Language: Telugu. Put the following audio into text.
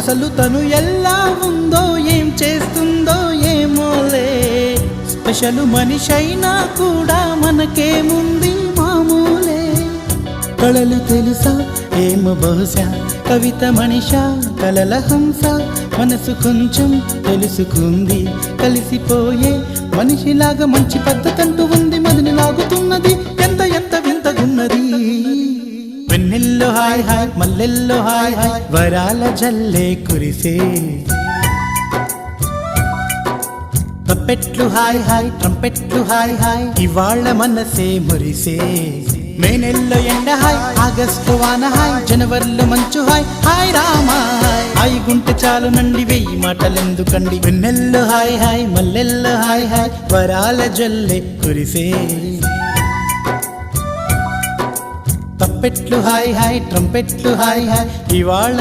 అసలు తను ఎలా ఉందో ఏం చేస్తుందో ఏమోలే, స్పెషల్ మనిషైనా కూడా మనకేముంది మామూలే. కళలు తెలుసా ఏమో బహుశా, కవిత మనిషా కలల హంస, మనసు కొంచెం తెలుసుకుంది కలిసిపోయే మనిషిలాగా, మంచి పద్ధతంటూ ఉంది మదిని లాగుతున్నది, ఎంత ఎంత వింతగున్నది. వెన్నెల్లో హాయ్ హాయ్ మల్లెల్లో హాయ్ హాయ్, వరాల జల్లే కురిసే. ట్రంపెట్లు హాయ్ హాయ్ ట్రంపెట్లు హాయ్ హాయ్, ఇవాళ్ళ మనసే మురిసే. మే నెలలో ఎండ హాయ్, ఆగస్టు వాన హాయ్, జనవరిలో మంచు హాయ్, హాయ్ రామా హాయ్ గుంటె చాలు నండి వెయ్యి మాటలెందుకండి. వెన్నెల్లో హాయ్ హాయ్ మల్లెల్లో హాయ్ హాయ్, వరాల జల్లే కురిసే. ట్రంపెట్లు హాయ్ హాయ్ ట్రంపెట్లు హాయ్ హాయ్, ఇవాళ